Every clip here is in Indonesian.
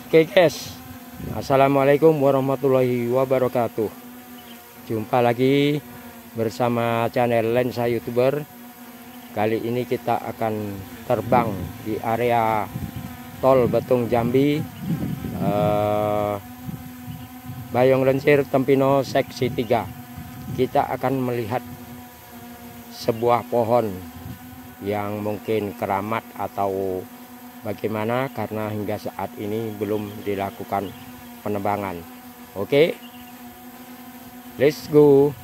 Oke guys, assalamualaikum warahmatullahi wabarakatuh. Jumpa lagi bersama channel Lensa YouTuber. Kali ini kita akan terbang di area tol Betung Jambi, Bayong Lensir Tempino seksi 3. Kita akan melihat sebuah pohon yang mungkin keramat atau bagaimana, karena hingga saat ini belum dilakukan penebangan. Oke, let's go.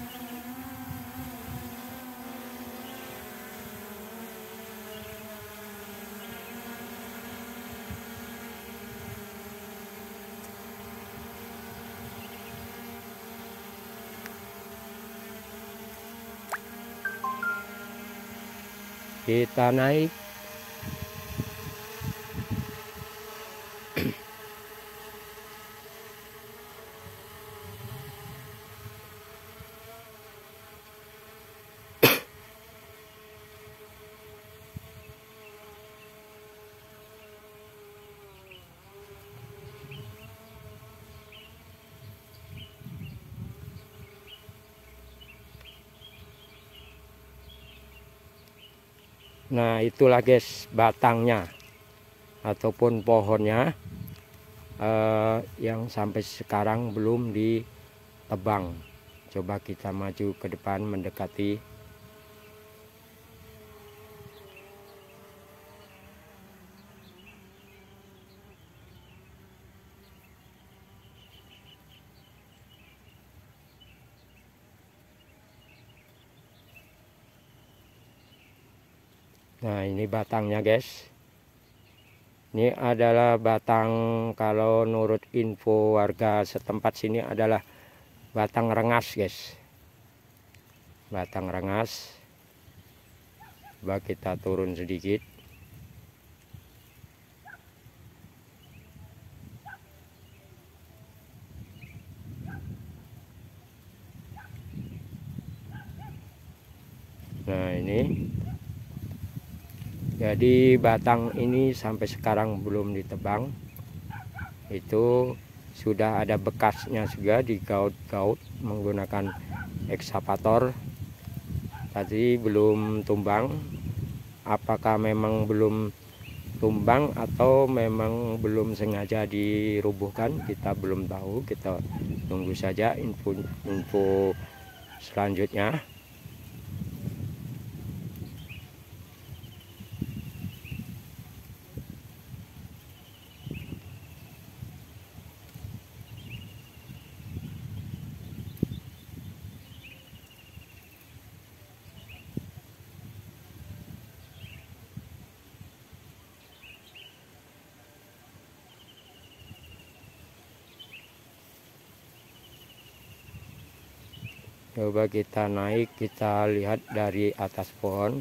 Kita naik. Nah, itulah guys batangnya ataupun pohonnya yang sampai sekarang belum ditebang. Coba kita maju ke depan mendekati. Nah, ini batangnya guys. Ini adalah batang, kalau menurut info warga setempat sini adalah batang rengas guys. Batang rengas. Coba kita turun sedikit. Nah, ini. Jadi batang ini sampai sekarang belum ditebang. Itu sudah ada bekasnya juga, digaut-gaut menggunakan ekskavator. Tadi belum tumbang. Apakah memang belum tumbang atau memang belum sengaja dirubuhkan, kita belum tahu. Kita tunggu saja info selanjutnya. Coba kita naik, kita lihat dari atas pohon.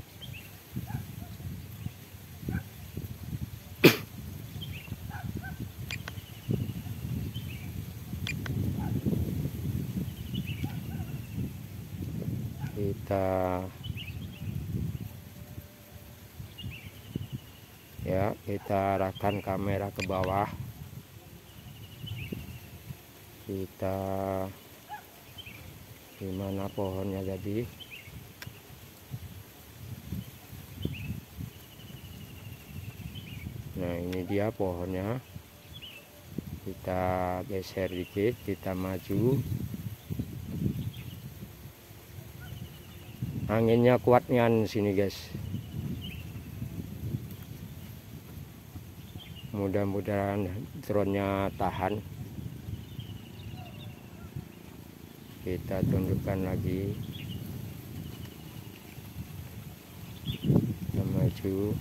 Kita arahkan kamera ke bawah. Kita gimana pohonnya jadi. Nah, ini dia pohonnya. Kita geser dikit, kita maju. Anginnya kuat nih sini guys. Mudah-mudahan drone-nya tahan. Kita tunjukkan lagi. Kita maju.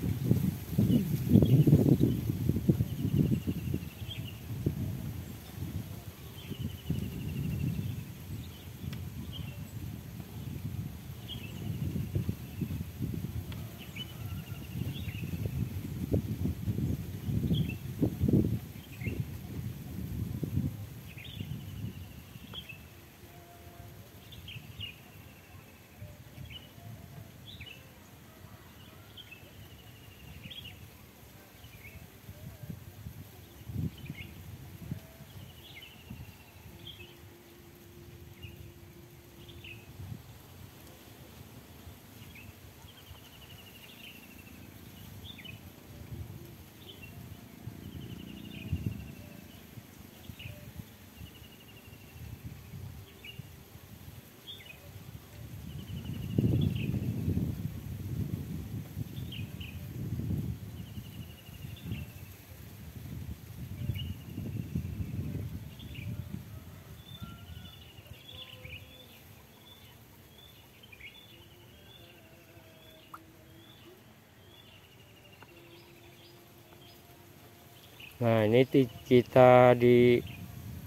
Nah, ini kita di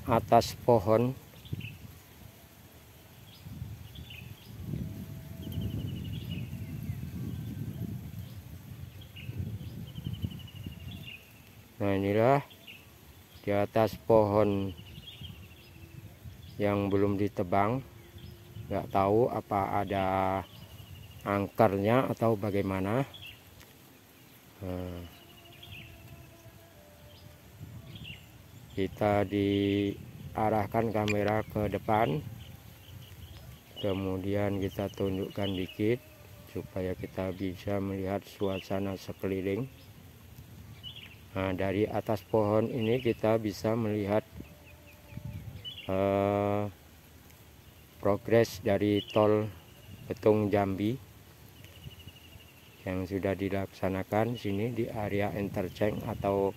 atas pohon. Nah, inilah di atas pohon yang belum ditebang. Nggak tahu apa ada angkernya atau bagaimana. Nah, kita diarahkan kamera ke depan, kemudian kita tundukkan dikit supaya kita bisa melihat suasana sekeliling. Nah, dari atas pohon ini kita bisa melihat progres dari tol Betung Jambi yang sudah dilaksanakan sini di area interchange atau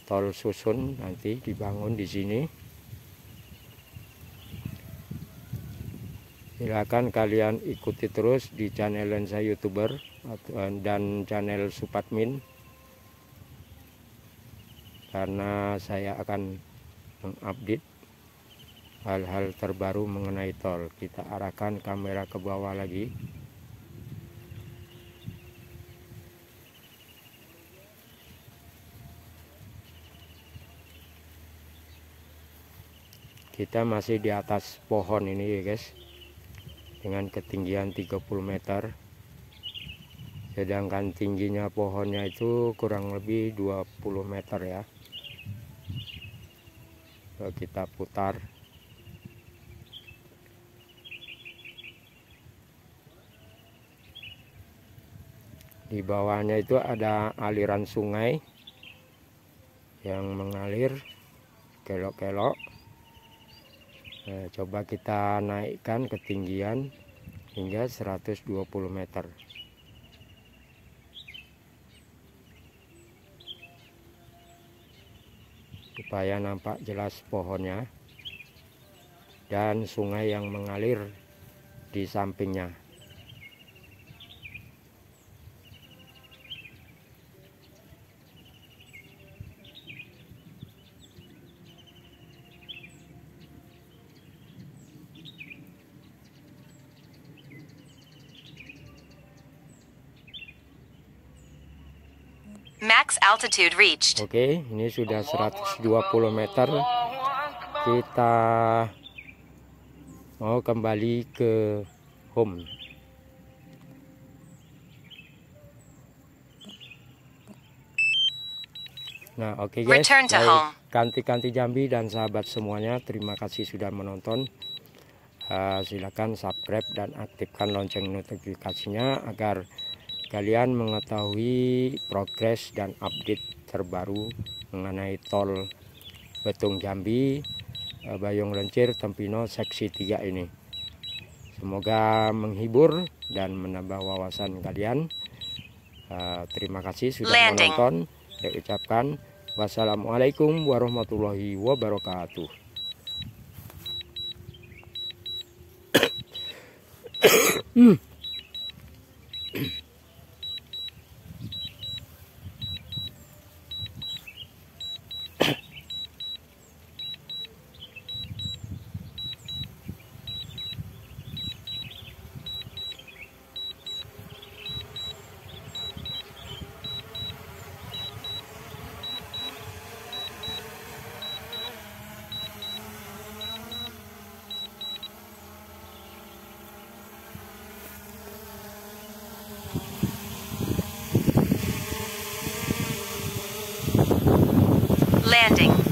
tol susun, nanti dibangun di sini. Silakan kalian ikuti terus di channel Lensa YouTuber dan channel Supatmin, karena saya akan mengupdate hal-hal terbaru mengenai tol. Kita arahkan kamera ke bawah lagi. Kita masih di atas pohon ini ya guys, dengan ketinggian 30 meter, sedangkan tingginya pohonnya itu kurang lebih 20 meter ya. Coba kita putar. Di bawahnya itu ada aliran sungai yang mengalir kelok-kelok. Nah, coba kita naikkan ketinggian hingga 120 meter. Supaya nampak jelas pohonnya dan sungai yang mengalir di sampingnya. Max altitude reached. Oke, ini sudah 120 meter. Kita mau kembali ke home. Nah, oke guys, Return to home. Kanti-kanti Jambi dan sahabat semuanya, terima kasih sudah menonton. Silakan subscribe dan aktifkan lonceng notifikasinya agar kalian mengetahui progres dan update terbaru mengenai tol Betung Jambi, Bayung Lencir, Tempino seksi 3 ini. Semoga menghibur dan menambah wawasan kalian. Terima kasih sudah menonton. Saya ucapkan wassalamualaikum warahmatullahi wabarakatuh. Landing.